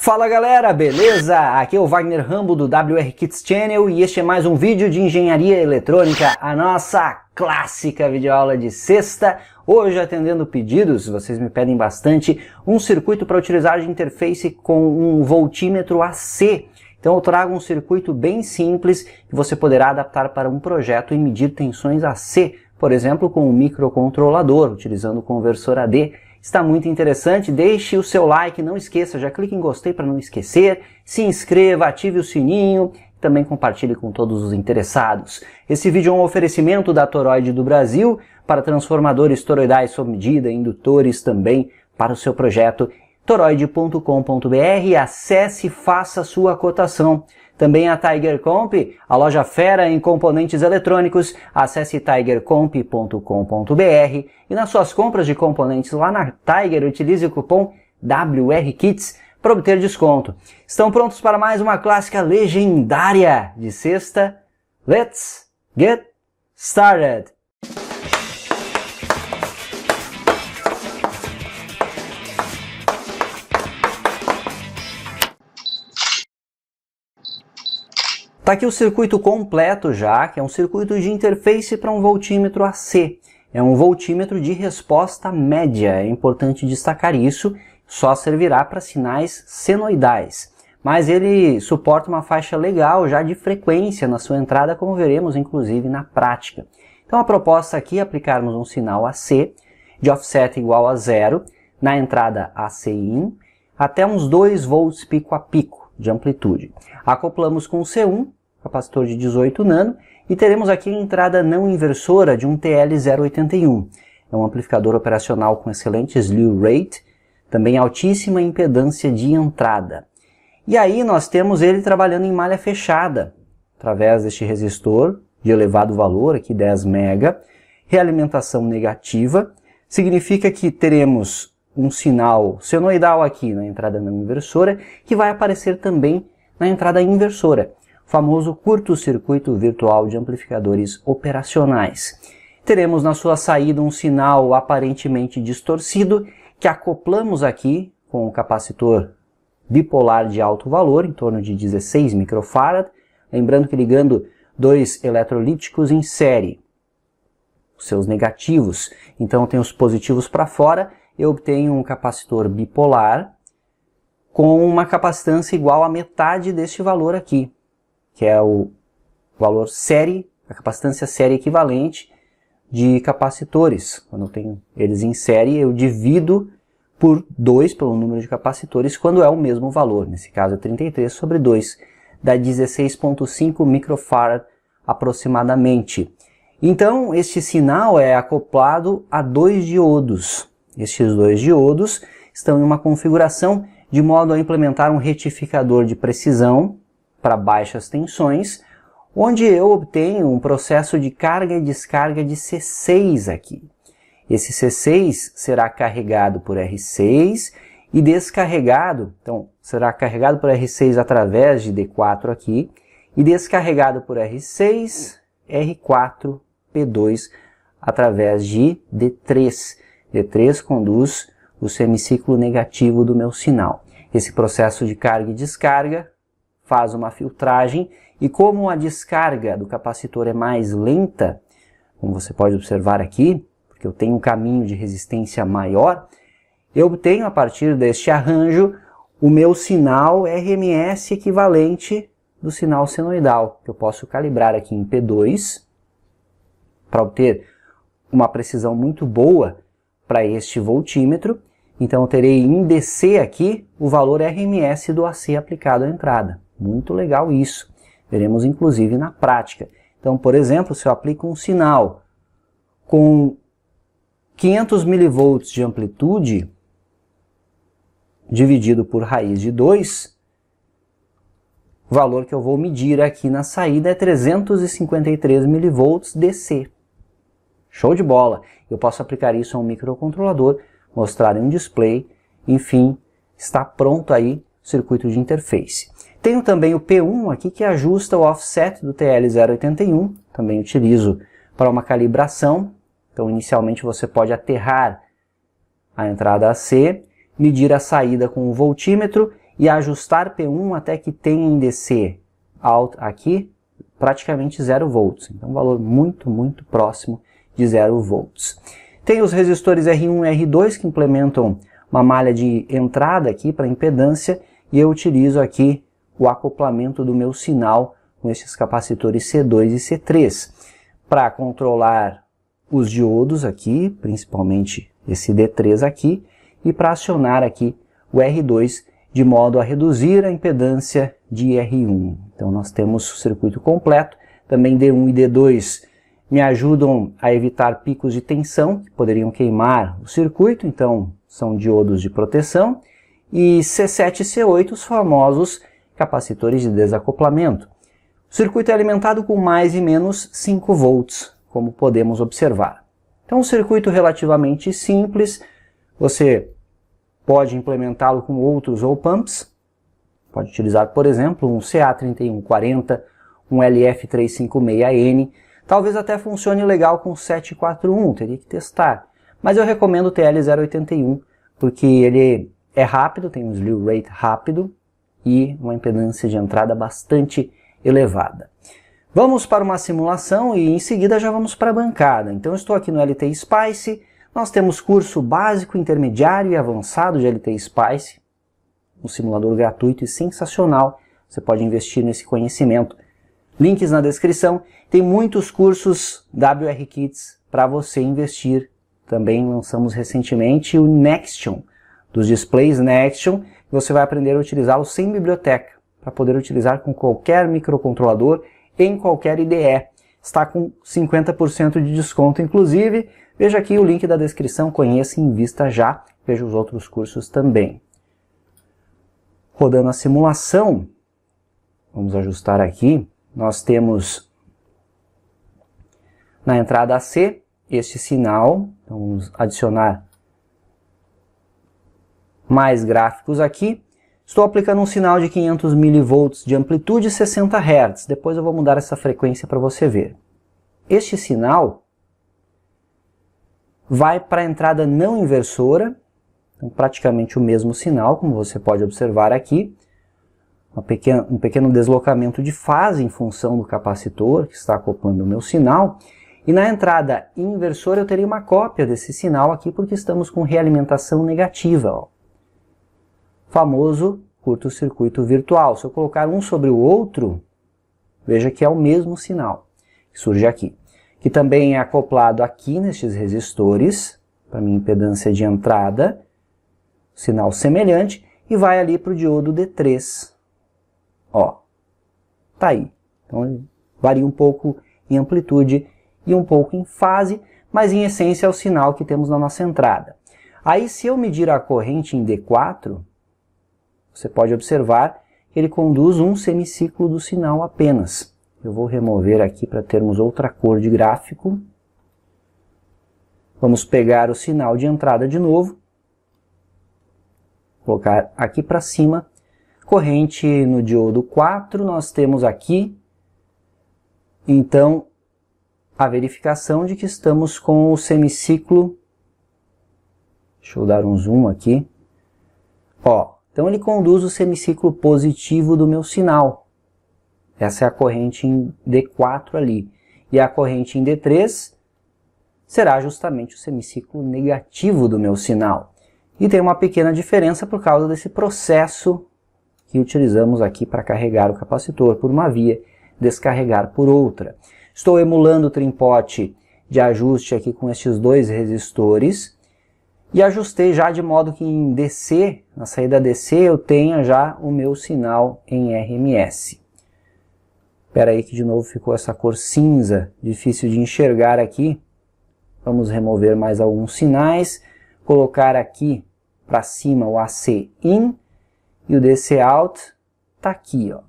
Fala galera, beleza? Aqui é o Wagner Rambo do WR Kits Channel e este é mais um vídeo de engenharia eletrônica, a nossa clássica videoaula de sexta. Hoje, atendendo pedidos, vocês me pedem bastante, um circuito para utilizar de interface com um voltímetro AC. Então eu trago um circuito bem simples que você poderá adaptar para um projeto e medir tensões AC, por exemplo, com um microcontrolador, utilizando o conversor AD. Está muito interessante, deixe o seu like, não esqueça, já clique em gostei para não esquecer, se inscreva, ative o sininho e também compartilhe com todos os interessados. Esse vídeo é um oferecimento da Toroid do Brasil para transformadores toroidais sob medida, indutores também para o seu projeto. Toroid.com.br, acesse e faça sua cotação. Também a Tiger Comp, a loja fera em componentes eletrônicos, acesse tigercomp.com.br e nas suas compras de componentes lá na Tiger, utilize o cupom WRKITS para obter desconto. Estão prontos para mais uma clássica legendária de sexta? Let's get started! Está aqui o circuito completo já, que é um circuito de interface para um voltímetro AC. É um voltímetro de resposta média, é importante destacar isso, só servirá para sinais senoidais. Mas ele suporta uma faixa legal já de frequência na sua entrada, como veremos inclusive na prática. Então a proposta aqui é aplicarmos um sinal AC de offset igual a 0 na entrada AC-in até uns 2 volts pico a pico de amplitude. Acoplamos com o C1, capacitor de 18 nano, e teremos aqui a entrada não inversora de um TL081. É um amplificador operacional com excelente slew rate, também altíssima impedância de entrada. E aí nós temos ele trabalhando em malha fechada, através deste resistor de elevado valor, aqui 10 mega, realimentação negativa, significa que teremos um sinal senoidal aqui na entrada não inversora, que vai aparecer também na entrada inversora, o famoso curto-circuito virtual de amplificadores operacionais. Teremos na sua saída um sinal aparentemente distorcido, que acoplamos aqui com o capacitor bipolar de alto valor, em torno de 16 microfarad, lembrando que ligando dois eletrolíticos em série, os seus negativos, então eu tenho os positivos para fora, eu obtenho um capacitor bipolar com uma capacitância igual à metade deste valor aqui, que é o valor série, a capacitância série equivalente de capacitores. Quando eu tenho eles em série, eu divido por 2 pelo número de capacitores, quando é o mesmo valor, nesse caso é 33 sobre 2, dá 16,5 microfarad aproximadamente. Então, este sinal é acoplado a 2 diodos. Estes 2 diodos estão em uma configuração de modo a implementar um retificador de precisão para baixas tensões, onde eu obtenho um processo de carga e descarga de C6 aqui. Esse C6 será carregado por R6 e descarregado, então será carregado por R6 através de D4 aqui, e descarregado por R6, R4, P2 através de D3. D3 conduz o semiciclo negativo do meu sinal. Esse processo de carga e descarga faz uma filtragem e como a descarga do capacitor é mais lenta, como você pode observar aqui, porque eu tenho um caminho de resistência maior, eu obtenho a partir deste arranjo o meu sinal RMS equivalente do sinal senoidal, que eu posso calibrar aqui em P2 para obter uma precisão muito boa para este voltímetro. Então eu terei em DC aqui o valor RMS do AC aplicado à entrada. Muito legal isso. Veremos inclusive na prática. Então, por exemplo, se eu aplico um sinal com 500 mV de amplitude dividido por raiz de 2, o valor que eu vou medir aqui na saída é 353 mV DC. Show de bola! Eu posso aplicar isso a um microcontrolador, mostrar em um display, enfim, está pronto aí o circuito de interface. Tenho também o P1 aqui que ajusta o offset do TL081, também utilizo para uma calibração. Então inicialmente você pode aterrar a entrada AC, medir a saída com o voltímetro e ajustar P1 até que tenha em DC out aqui praticamente 0 volts. Então um valor muito próximo de 0 volts. Tem os resistores R1 e R2 que implementam uma malha de entrada aqui para impedância e eu utilizo aqui o acoplamento do meu sinal com esses capacitores C2 e C3 para controlar os diodos aqui, principalmente esse D3 aqui, e para acionar aqui o R2 de modo a reduzir a impedância de R1. Então nós temos o circuito completo, também D1 e D2 me ajudam a evitar picos de tensão que poderiam queimar o circuito, então são diodos de proteção, e C7 e C8 os famosos capacitores de desacoplamento. O circuito é alimentado com mais e menos 5 volts, como podemos observar. Então um circuito relativamente simples, você pode implementá-lo com outros op-amps, pode utilizar, por exemplo, um CA3140, um LF356N, talvez até funcione legal com 741, teria que testar. Mas eu recomendo o TL081, porque ele é rápido, tem um slew rate rápido e uma impedância de entrada bastante elevada. Vamos para uma simulação e em seguida já vamos para a bancada. Então eu estou aqui no LT Spice, nós temos curso básico, intermediário e avançado de LT Spice, um simulador gratuito e sensacional, você pode investir nesse conhecimento. Links na descrição, tem muitos cursos WR Kits para você investir. Também lançamos recentemente o Nextion, dos displays Nextion, você vai aprender a utilizá-lo sem biblioteca, para poder utilizar com qualquer microcontrolador, em qualquer IDE. Está com 50% de desconto, inclusive. Veja aqui o link da descrição, conheça e invista já. Veja os outros cursos também. Rodando a simulação, vamos ajustar aqui. Nós temos na entrada AC este sinal. Então, vamos adicionar mais gráficos aqui. Estou aplicando um sinal de 500 mV de amplitude e 60 Hz. Depois eu vou mudar essa frequência para você ver. Este sinal vai para a entrada não inversora, então praticamente o mesmo sinal, como você pode observar aqui. Um pequeno deslocamento de fase em função do capacitor que está acoplando o meu sinal. E na entrada inversora eu teria uma cópia desse sinal aqui porque estamos com realimentação negativa. Ó. Famoso curto-circuito virtual. Se eu colocar um sobre o outro, veja que é o mesmo sinal que surge aqui. Que também é acoplado aqui nestes resistores, para minha impedância de entrada, sinal semelhante, e vai ali para o diodo D3. Ó, tá aí. Então varia um pouco em amplitude e um pouco em fase, mas em essência é o sinal que temos na nossa entrada. Aí se eu medir a corrente em D4, você pode observar que ele conduz um semiciclo do sinal apenas. Eu vou remover aqui para termos outra cor de gráfico. Vamos pegar o sinal de entrada de novo. Colocar aqui para cima. Corrente no diodo 4, nós temos aqui, então, a verificação de que estamos com o semiciclo. Deixa eu dar um zoom aqui. Ó. Então ele conduz o semiciclo positivo do meu sinal. Essa é a corrente em D4 ali. E a corrente em D3 será justamente o semiciclo negativo do meu sinal. E tem uma pequena diferença por causa desse processo que utilizamos aqui para carregar o capacitor por uma via, descarregar por outra. Estou emulando o trimpote de ajuste aqui com estes dois resistores. E ajustei já de modo que em DC, na saída DC, eu tenha já o meu sinal em RMS. Espera aí que de novo ficou essa cor cinza, difícil de enxergar aqui. Vamos remover mais alguns sinais, colocar aqui para cima o AC in e o DC out está aqui, ó.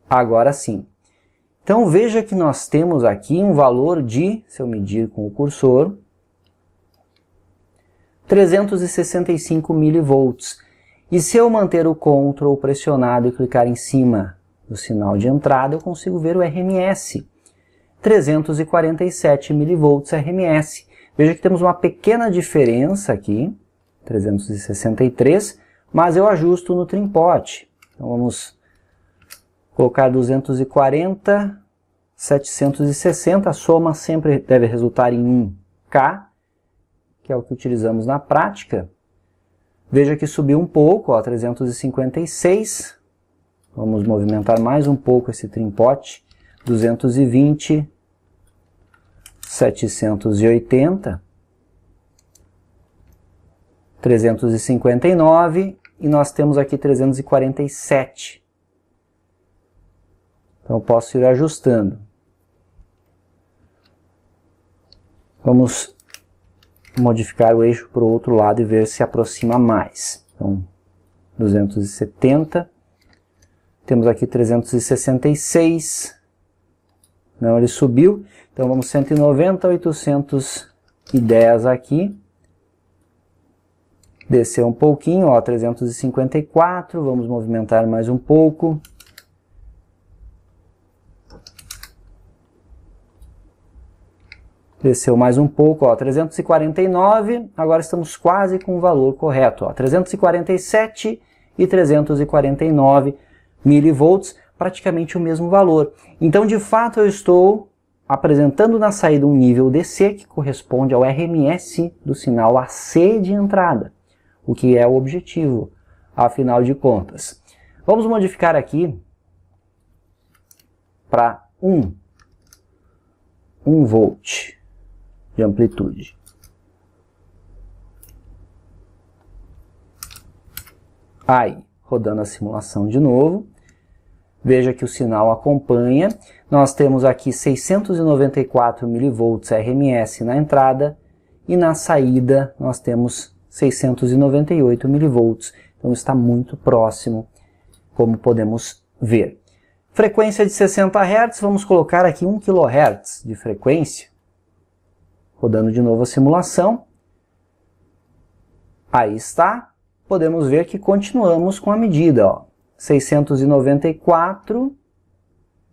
Agora sim. Então veja que nós temos aqui um valor de, se eu medir com o cursor, 365 mV. E se eu manter o Ctrl pressionado e clicar em cima do sinal de entrada, eu consigo ver o RMS. 347 mV RMS. Veja que temos uma pequena diferença aqui, 363, mas eu ajusto no trim-pot. Então vamos colocar 240, 760, a soma sempre deve resultar em 1K, que é o que utilizamos na prática. Veja que subiu um pouco, ó, 356. Vamos movimentar mais um pouco esse trim-pot. 220, 780, 359 e nós temos aqui 347. Então eu posso ir ajustando. Vamos modificar o eixo para o outro lado e ver se aproxima mais. Então, 270. Temos aqui 366. Não, ele subiu. Então vamos 190, 810 aqui. Desceu um pouquinho, ó, 354. Vamos movimentar mais um pouco. Desceu mais um pouco, ó, 349, agora estamos quase com o valor correto, ó, 347 e 349 milivolts, praticamente o mesmo valor. Então, de fato, eu estou apresentando na saída um nível DC que corresponde ao RMS do sinal AC de entrada, o que é o objetivo, afinal de contas. Vamos modificar aqui para 1 volt. De amplitude. Aí, rodando a simulação de novo, veja que o sinal acompanha. Nós temos aqui 694 mV RMS na entrada e na saída nós temos 698 mV. Então está muito próximo, como podemos ver. Frequência de 60 Hz, vamos colocar aqui 1 kHz de frequência. Rodando de novo a simulação. Aí está. Podemos ver que continuamos com a medida, ó. 694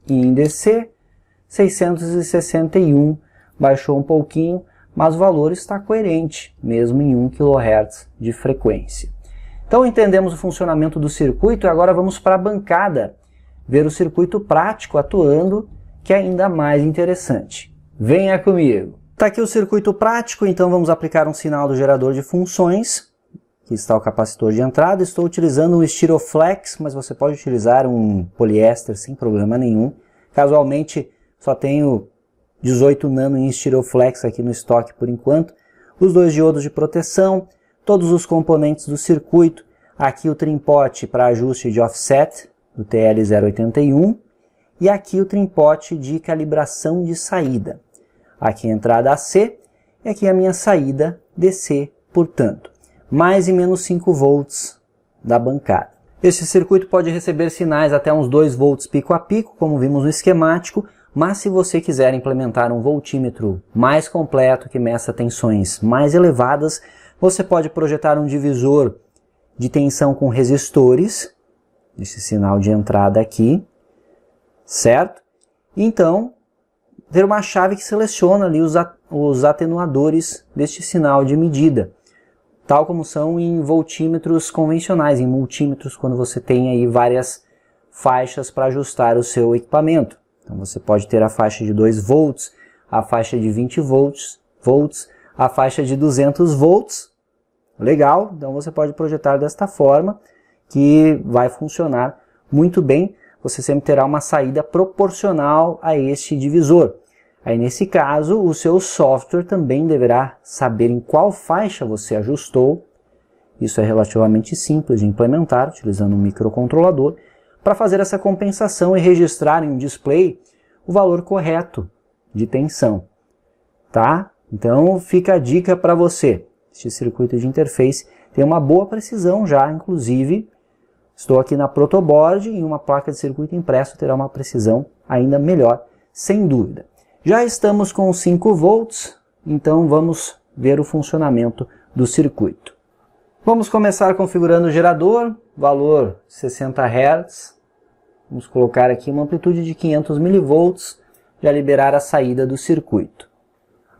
em DC, 661 baixou um pouquinho, mas o valor está coerente, mesmo em 1 kHz de frequência. Então entendemos o funcionamento do circuito e agora vamos para a bancada, ver o circuito prático atuando, que é ainda mais interessante. Venha comigo! Está aqui o circuito prático, então vamos aplicar um sinal do gerador de funções. Aqui está o capacitor de entrada. Estou utilizando um Styroflex, mas você pode utilizar um poliéster sem problema nenhum. Casualmente, só tenho 18 nano em Styroflex aqui no estoque por enquanto. Os dois diodos de proteção, todos os componentes do circuito. Aqui o trim-pot para ajuste de offset do TL081 e aqui o trim-pot de calibração de saída. Aqui a entrada AC e aqui a minha saída DC, portanto, mais e menos 5 volts da bancada. Este circuito pode receber sinais até uns 2 volts pico a pico, como vimos no esquemático, mas se você quiser implementar um voltímetro mais completo, que meça tensões mais elevadas, você pode projetar um divisor de tensão com resistores, esse sinal de entrada aqui, certo? Então, ter uma chave que seleciona ali os atenuadores deste sinal de medida, tal como são em voltímetros convencionais, em multímetros, quando você tem aí várias faixas para ajustar o seu equipamento. Então você pode ter a faixa de 2 volts, a faixa de 20 volts, a faixa de 200 volts. Legal, então você pode projetar desta forma, que vai funcionar muito bem. Você sempre terá uma saída proporcional a este divisor. Aí nesse caso, o seu software também deverá saber em qual faixa você ajustou. Isso é relativamente simples de implementar, utilizando um microcontrolador, para fazer essa compensação e registrar em um display o valor correto de tensão. Tá? Então fica a dica para você. Este circuito de interface tem uma boa precisão já, inclusive. Estou aqui na protoboard e uma placa de circuito impresso terá uma precisão ainda melhor, sem dúvida. Já estamos com 5 volts, então vamos ver o funcionamento do circuito. Vamos começar configurando o gerador, valor 60 Hz. Vamos colocar aqui uma amplitude de 500 mV, já liberar a saída do circuito.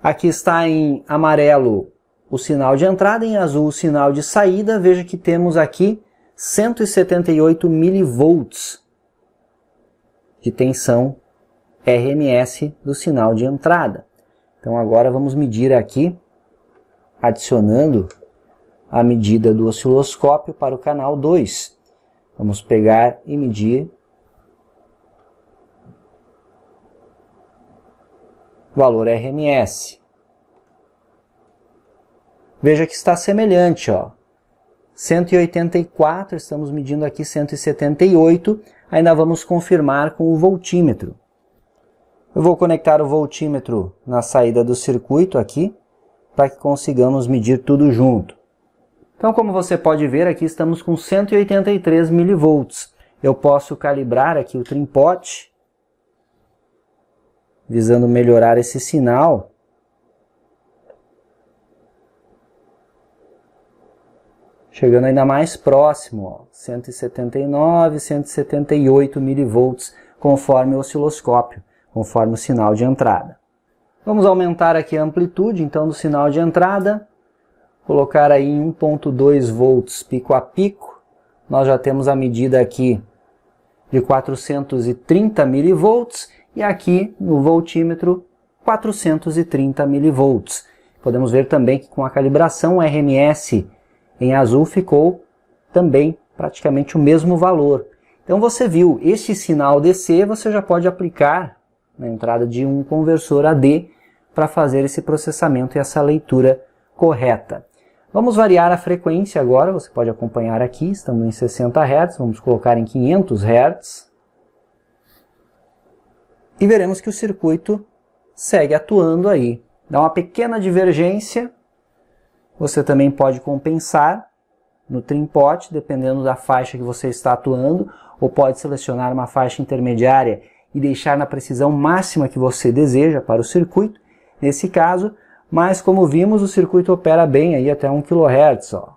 Aqui está em amarelo o sinal de entrada, em azul o sinal de saída. Veja que temos aqui 178 milivolts de tensão RMS do sinal de entrada. Então agora vamos medir aqui, adicionando a medida do osciloscópio para o canal 2. Vamos pegar e medir o valor RMS. Veja que está semelhante, ó. 184, estamos medindo aqui 178, ainda vamos confirmar com o voltímetro. Eu vou conectar o voltímetro na saída do circuito aqui, para que consigamos medir tudo junto. Então, como você pode ver, aqui estamos com 183 milivolts. Eu posso calibrar aqui o trim-pot, visando melhorar esse sinal. Chegando ainda mais próximo, ó, 179, 178 milivolts, conforme o osciloscópio, conforme o sinal de entrada. Vamos aumentar aqui a amplitude, então, do sinal de entrada. Colocar aí em 1.2 volts pico a pico. Nós já temos a medida aqui de 430 milivolts e aqui no voltímetro 430 milivolts. Podemos ver também que com a calibração o RMS em azul ficou também praticamente o mesmo valor. Então você viu, este sinal DC você já pode aplicar na entrada de um conversor AD para fazer esse processamento e essa leitura correta. Vamos variar a frequência agora, você pode acompanhar aqui, estamos em 60 Hz, vamos colocar em 500 Hz. E veremos que o circuito segue atuando aí. Dá uma pequena divergência, você também pode compensar no trim-pot, dependendo da faixa que você está atuando, ou pode selecionar uma faixa intermediária e deixar na precisão máxima que você deseja para o circuito, nesse caso. Mas, como vimos, o circuito opera bem aí até 1 kHz. Ó.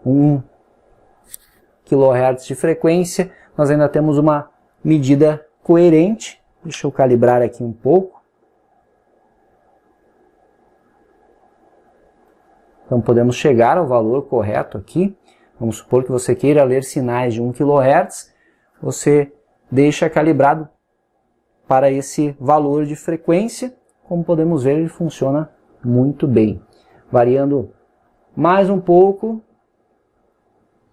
1 kHz de frequência. Nós ainda temos uma medida coerente. Deixa eu calibrar aqui um pouco. Então podemos chegar ao valor correto aqui. Vamos supor que você queira ler sinais de 1 kHz. Você deixa calibrado para esse valor de frequência. Como podemos ver, ele funciona muito bem. Variando mais um pouco,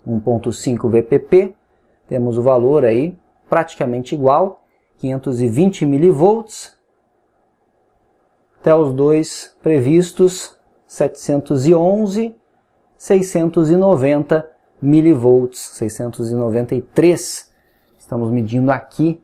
1.5 VPP, temos o valor aí praticamente igual, 520 milivolts, até os dois previstos, 711, 690 milivolts, 693. Estamos medindo aqui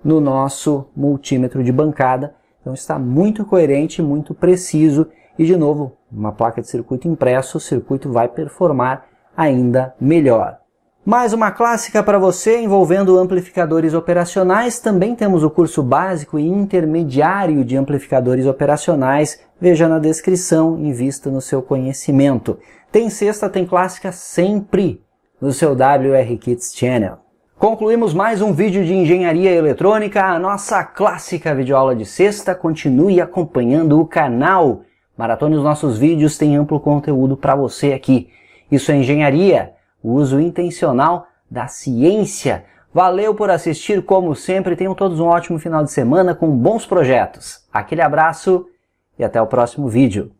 no nosso multímetro de bancada. Então está muito coerente, muito preciso e, de novo, uma placa de circuito impresso, o circuito vai performar ainda melhor. Mais uma clássica para você envolvendo amplificadores operacionais. Também temos o curso básico e intermediário de amplificadores operacionais. Veja na descrição, invista no seu conhecimento. Tem sexta, tem clássica sempre no seu WR Kits Channel. Concluímos mais um vídeo de engenharia eletrônica, a nossa clássica videoaula de sexta. Continue acompanhando o canal. Maratone os nossos vídeos, tem amplo conteúdo para você aqui. Isso é engenharia, o uso intencional da ciência. Valeu por assistir, como sempre. Tenham todos um ótimo final de semana com bons projetos. Aquele abraço e até o próximo vídeo.